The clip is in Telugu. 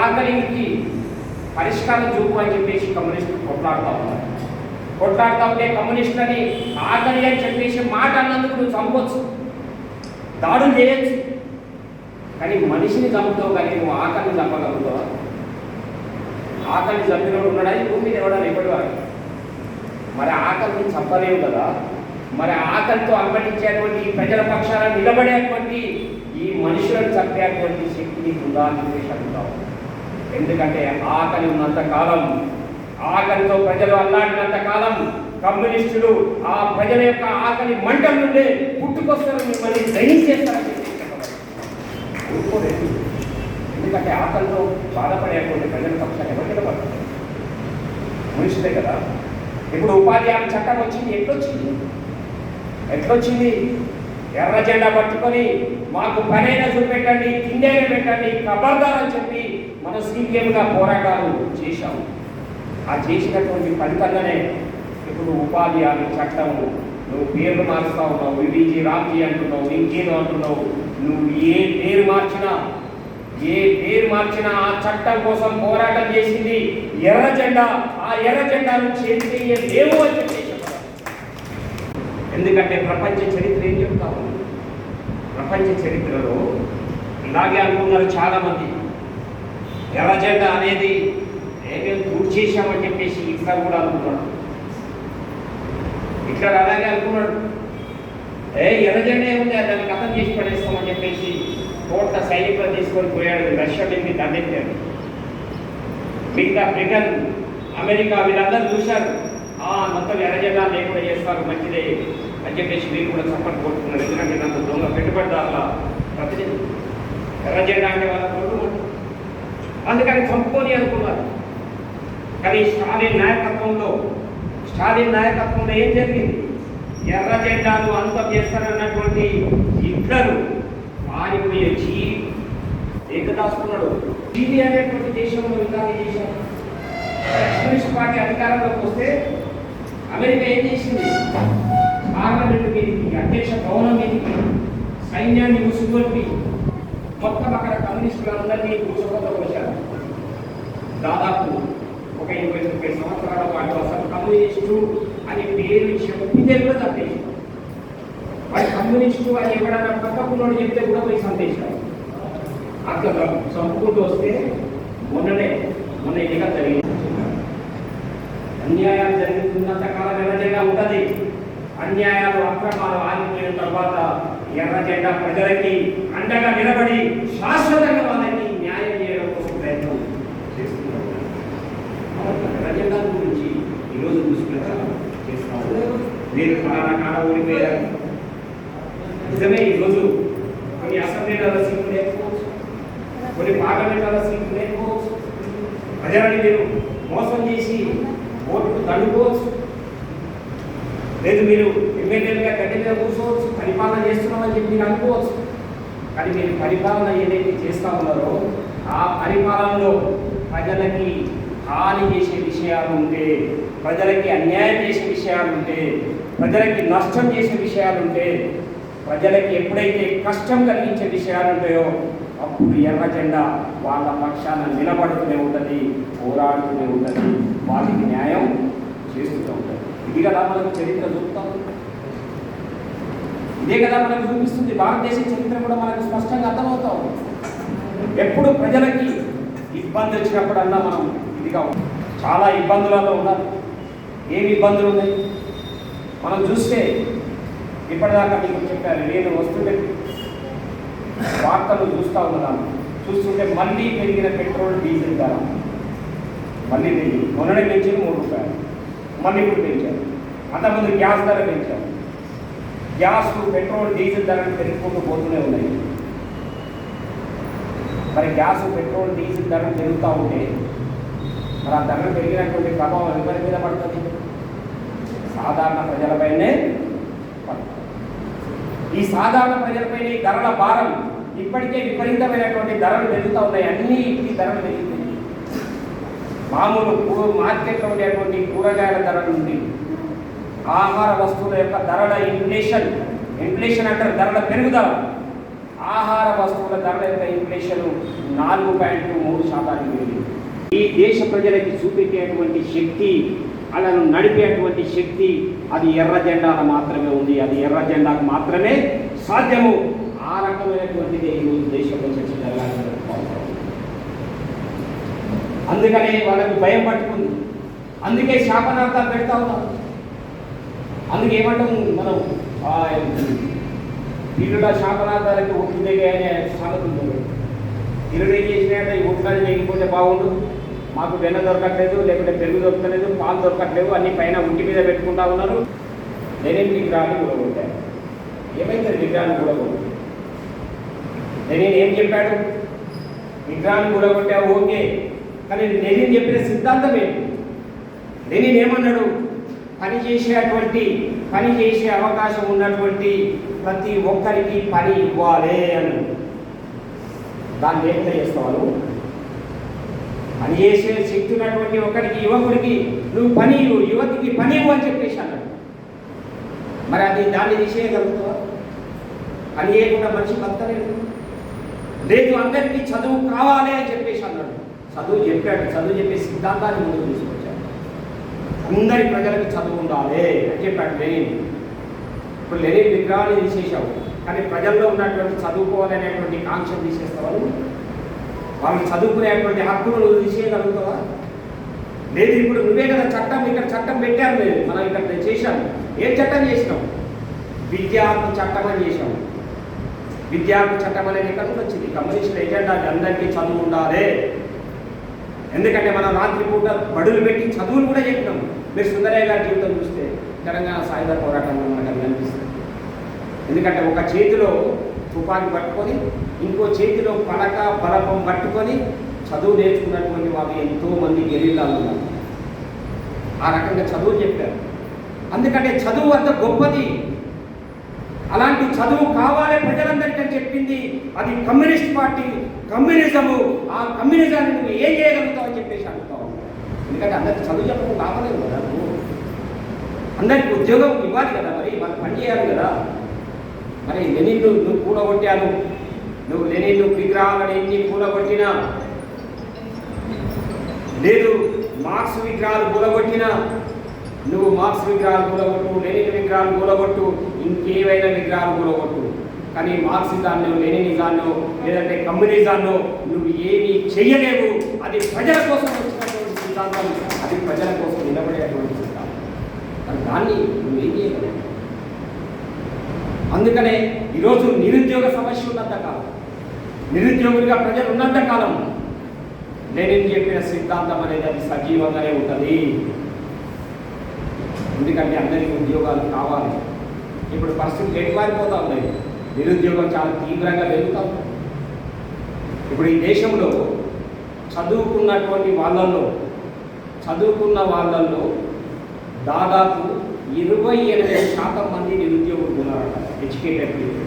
ఆకలికి పరిష్కారం చూపు అని చెప్పేసి కమ్యూనిస్టులు కొట్లాడుతూ ఉంటే కమ్యూనిస్టులని ఆకలి అని చెప్పేసి మాట అన్నందుకు నువ్వు చంపొచ్చు, దాడులు చేయొచ్చు, కానీ మనిషిని చంపుతావు, కానీ నువ్వు ఆకలిని చంపగలుగుతావా? ఆకలిని చంపినోడు ఉన్నాడా ఈ భూమి మీద ఎవడా రేపటి వారికి? మరి ఆకలిని చంపలేవు కదా. మరి ఆకలితో అలమటించేటువంటి ప్రజల పక్షాన నిలబడేటువంటి ఈ మనుషులను చంపేటువంటి శక్తిని ఉందా అని చెప్పేసి అడుగుతావు. ఎందుకంటే ఆకలి ఉన్నంత కాలం, ఆకలితో ప్రజలు అల్లాడినంత కాలం కమ్యూనిస్టులు ఆ ప్రజల యొక్క ఆకలి మంటల నుండే పుట్టుకొస్తారు, మిమ్మల్ని దహించేస్తారని చెప్పేసి. ఎందుకంటే ఆకలితో బాధపడేటువంటి ప్రజల పక్షాన్ని ఎవరు నిలబడతారు? మనుషులే కదా. ఇప్పుడు ఉపాధి హామీ చట్టం వచ్చింది, ఎట్లొచ్చింది? ఎర్ర జెండా పట్టుకొని మాకు పనైనా చూపెట్టండి, తిండైనా పెట్టండి, ఖబర్దార్ అని చెప్పి మనం సీపీఎంగా పోరాటాలు చేశాము. ఆ చేసినటువంటి ఫలితంగానే ఇప్పుడు ఉపాధి హామీ చట్టం నువ్వు పేర్లు మారుస్తూ ఉన్నావు, వివిజీ రామ్జీ అంటున్నావు, ఇంకేదో అంటున్నావు. నువ్వు ఏ పేరు మార్చినా ఆ చట్టం కోసం పోరాటం చేసింది ఎర్ర జెండా. ఆ ఎర్ర జెండాను చేసేయలేవు అని చెప్పేసి. ఎందుకంటే ప్రపంచ చరిత్ర ఏం చెప్తాము? ప్రపంచ చరిత్రలో ఇలాగే అనుకున్నారు చాలామంది. ఎర్ర జెండా అనేది ఏమేమి దూర్ చేశామని చెప్పేసి హిట్లర్ కూడా అనుకున్నాడు. హిట్లర్ అలాగే అనుకున్నాడు. ఎర్ర జెండా ఏముంది, దాన్ని కథం చేసి పడేస్తామని చెప్పేసి కోట్ల సైనికులు తీసుకొని పోయాడు. రష్యా మీద దండెత్తాడు. మిగతా బ్రిటన్, అమెరికా వీళ్ళందరూ చూశారు, మొత్తం ఎర్ర జెండా లేకుండా చేస్తారు, మంచిదే అని చెప్పేసి వీళ్ళు కూడా సపోర్ట్ కొట్టుకున్నారు. ఎందుకంటే నన్ను దొంగ పెట్టుబడిదారుల ప్రతినిధి, ఎర్ర జెండా అంటే వాళ్ళ కొడుకు, అందుకని చంపుకొని అనుకున్నారు. కానీ స్టాలిన్ నాయకత్వంలో ఏం జరిగింది? ఎర్ర జెండాను అంతం చేస్తారన్నటువంటి హిట్లర్ పారిపోయే ఏకదాసుకున్నాడు. చీలి అనేటువంటి దేశంలో విధానం చేశారు. కమ్యూనిస్ట్ పార్టీ అధికారంలోకి వస్తే అమెరికా ఏం చేసింది? పార్లమెంట్ మీదకి, అధ్యక్ష భవనం మీదకి సైన్యాన్ని ముసుగొల్పి మొత్తం అక్కడ కమ్యూనిస్టులందరినీ కూర్చోవద్ద వచ్చారు. దాదాపు ఒక 20-30 సంవత్సరాల పాటు అసలు కమ్యూనిస్టు అని పేరు చెప్పితే కూడా తప్పేసి, వాడు కమ్యూనిస్టు అని ఎవడన్నా పక్కకున్నోడు చెప్తే కూడా పోయి సందేశారు. అట్లా చంపుకుంటూ వస్తే మొన్న ఎన్నిక జరిగింది. అన్యాయాలు జరుగుతున్నంత కాలం ఎర్ర జెండా ఉంటుంది. అన్యాయాలు, అక్రమాలు ఆగిపోయిన తర్వాత ఎర్ర జెండా ప్రజలకి అండగా నిలబడి శాశ్వతంగా వాళ్ళకి న్యాయం చేయడం కోసం ప్రయత్నం చేస్తున్నారు. ఎర్ర జెండా గురించి ఈరోజు చూసుకుంటారు చేస్తున్నారు. మీరు కాడ ఓడిపోయారు. నిజమే, ఈరోజు కొన్ని అసెంబ్లీలలో సీట్లు లేకపోవచ్చు, కొన్ని పార్లమెంట్లలో సీట్లు లేకపోవచ్చు. ప్రజలని మీరు మోసం చేసి ఓట్లు దండుకోవచ్చు. లేదు, మీరు ఎమ్మెల్యేలుగా గడ్డి మీద కూర్చోవచ్చు, పరిపాలన చేస్తున్నామని చెప్పి మీరు అనుకోవచ్చు. కానీ మీరు పరిపాలన ఏదైతే చేస్తూ ఉన్నారో ఆ పరిపాలనలో ప్రజలకి హాని చేసే విషయాలు ఉంటే, ప్రజలకి అన్యాయం చేసే విషయాలు ఉంటే, ప్రజలకి నష్టం చేసే విషయాలు ఉంటే, ప్రజలకి ఎప్పుడైతే కష్టం కలిగించే విషయాలు ఉంటాయో అప్పుడు ఎర్ర జెండా వాళ్ళ పక్షాన నిలబడుతూనే ఉంటుంది, పోరాడుతూనే ఉంటుంది, వాటికి న్యాయం చేస్తూనే ఉంటుంది. ఇది కదా మనకు చరిత్ర చూపుతాం. ఇదే కదా మనకు చూపిస్తుంది. భారతదేశ చరిత్ర కూడా మనకు స్పష్టంగా అర్థమవుతాం. ఎప్పుడు ప్రజలకి ఇబ్బంది వచ్చినప్పుడల్లా మనం ఇదిగా చాలా ఇబ్బందులలో ఉన్నారు. ఏమి ఇబ్బందులు ఉన్నాయి మనం చూస్తే, ఇప్పటిదాకా మీకు చెప్పారు. నేను వస్తుంటే వార్తలు చూస్తుంటే మళ్ళీ పెరిగిన పెట్రోల్ డీజిల్ ధర మళ్ళీ పెరిగింది. మొన్ననే పెంచింది 3 రూపాయలు, మళ్ళీ ఇప్పుడు పెంచారు. అంతకుముందు గ్యాస్ ధర పెంచారు. గ్యాస్, పెట్రోల్, డీజిల్ ధరలు పెరుగుకుంటూ పోతూనే ఉన్నాయి. మరి గ్యాస్, పెట్రోల్, డీజిల్ ధరలు పెరుగుతూ ఉంటే మరి ఆ ధరలు పెరిగినటువంటి ప్రభావం ఎవరి మీద పడుతుంది? సాధారణ ప్రజలపైనే పడుతుంది. ఈ సాధారణ ప్రజలపైన ఈ ధరల భారం, ఇప్పటికే విపరీతమైనటువంటి ధరలు పెరుగుతూ ఉన్నాయి. అన్ని ధరలు పెరుగుతాయి. మామూలు మార్కెట్లో ఉండేటువంటి కూరగాయల ధరల నుండి ఆహార వస్తువుల యొక్క ధరల ఇన్ఫ్లేషన్ అంటారు, ధరల పెరుగుదల. ఆహార వస్తువుల ధరల యొక్క ఇన్ఫ్లేషన్ 4.3% పెరిగింది. ఈ దేశ ప్రజలకి చూపెట్టేటువంటి శక్తి, వాళ్ళను నడిపేటువంటి శక్తి అది ఎర్ర జెండాల మాత్రమే ఉంది. అది ఎర్ర జెండాకు మాత్రమే సాధ్యము. ఆ రకమైనటువంటిది ఈరోజు దేశంలో చర్చ జరగాలని. అందుకనే వాళ్ళకి భయం పట్టుకుంది. అందుకే శాపనార్థాలు పెడతా ఉన్నారు. అందుకే ఏమంటాం మనం, వీళ్ళ శాపనార్థాలకి ఒట్లు దిగాయనే సామెత ఉంది. ఇరుడు ఏం చేసినాయంటే ఈ ఒట్లాలు లేకపోతే బాగుండు, మాకు వెన్న దొరకట్లేదు, లేకుంటే పెరుగు దొరకలేదు, పాలు దొరకట్లేవు, అన్ని పైన ఉట్టి మీద పెట్టుకుంటా ఉన్నారు. నేనేం విగ్రహాన్ని కూడగొట్టాను. ఏమైంది విగ్రహాన్ని కూడగొట్టు? నేనేం చెప్పాడు? విగ్రహాన్ని కూడగొట్టావు ఓకే, కానీ నేను చెప్పిన సిద్ధాంతం ఏంటి? నేను ఏమన్నాడు? పని చేసే అవకాశం ఉన్నటువంటి ప్రతి ఒక్కరికి పని ఇవ్వాలి అని. దాన్ని ఏం చేస్తావు? పని చేసే శక్తి ఉన్నటువంటి ఒకరికి, యువకుడికి నువ్వు పని ఇవ్వు, యువతికి పని ఇవ్వు అని చెప్పేసి అన్నాడు. మరి అది దాన్ని తీసేయగలుగుతావా? పని చేయకుండా మనిషి బతకలేదు. లేదు, అందరికీ చదువు కావాలి అని చెప్పేసి అన్నాడు. చదువు చెప్పాడు, చదువు చెప్పే సిద్ధాంతాన్ని ముందుకు తీసుకొచ్చాడు. అందరి ప్రజలకు చదువు ఉండాలి అని చెప్పాడు లెనిన్. ఇప్పుడు లెనిన్ విగ్రహాన్ని తీసేసావు, కానీ ప్రజల్లో ఉన్నటువంటి చదువుకోవాలనేటువంటి కాంక్ష తీసేస్తావు. వాళ్ళు చదువుకునేటువంటి హక్కును నువ్వు తీసేయగలుగుతావా? లేదు. ఇప్పుడు నువ్వే కదా చట్టం, ఇక్కడ చట్టం పెట్టారు. లేదు, మనం ఇక్కడ చేశాము. ఏం చట్టం చేసినాం? విద్యా హక్కు చట్టం అని చేసాము. విద్యా హక్కు చట్టం అనేది ఎక్కడ నుంచి వచ్చింది? కమ్యూనిస్టుల ఎజెండా అందరికీ చదువు ఉండాలి. ఎందుకంటే మనం రాత్రిపూట బడులు పెట్టి చదువులు కూడా చెప్పినాం. మీరు సుందరయ్య గారి జీవితం చూస్తే తెలంగాణ సాయుధ పోరాటంలో మనకు అది కనిపిస్తుంది. ఎందుకంటే ఒక చేతిలో తుపాకీ పట్టుకొని, ఇంకో చేతిలో పలక బలపం పట్టుకొని చదువు నేర్చుకున్నటువంటి వాళ్ళు ఎంతోమంది గెరిల్లాలు ఉన్నారు. ఆ రకంగా చదువు చెప్పారు. అందుకంటే చదువు అంత గొప్పది. అలాంటి చదువు కావాలి ప్రజలందరికీ అని చెప్పింది అది కమ్యూనిస్ట్ పార్టీ, కమ్యూనిజము. ఆ కమ్యూనిజాన్ని నువ్వు ఏం చేయగలుగుతావు అని చెప్పేసి అడుగుతావు. ఎందుకంటే అందరికి చదువు చెప్పడం కావలేదు కదా. నువ్వు అందరికి ఉద్యోగం ఇవ్వాలి కదా, మరి వాళ్ళు పని చేయాలి కదా. మరి లెనిన్ నువ్వు కూడగొట్టాను. నువ్వు లెనిన్ విగ్రహాలను ఎన్ని కూడగొట్టినా, లేదు మార్క్స్ విగ్రహాలు కూడగొట్టినా, నువ్వు మార్క్స్ విగ్రహాలు కూడగొట్టు, లెనిన్ విగ్రహాలు కూడగొట్టు, ఇంకేవైనా విగ్రహాలు కూడగొట్టు, కానీ మార్క్సిజాన్ని, లెనినిజాన్ని, లేదంటే కమ్యూనిజాన్ని నువ్వు ఏమీ చెయ్యలేవు. అది ప్రజల కోసం వచ్చినటువంటి సిద్ధాంతం, అది ప్రజల కోసం నిలబడేటువంటి సిద్ధాంతం. దాన్ని నువ్వేం చేయగలవు? అందుకనే ఈరోజు నిరుద్యోగ సమస్య ఉన్నంతకాలం, నిరుద్యోగులుగా ప్రజలు ఉన్నంతకాలం లెనిన్ చెప్పిన సిద్ధాంతం అనేది అది సజీవంగానే ఉంటుంది. ఎందుకంటే అందరికీ ఉద్యోగాలు కావాలి. ఇప్పుడు పరిస్థితులు ఎక్కువైపోతూ ఉన్నాయి. నిరుద్యోగం చాలా తీవ్రంగా పెరుగుతూ ఉంది. ఇప్పుడు ఈ దేశంలో చదువుకున్న వాళ్ళల్లో దాదాపు 28% మంది నిరుద్యోగులు ఉన్నారట. Educated people.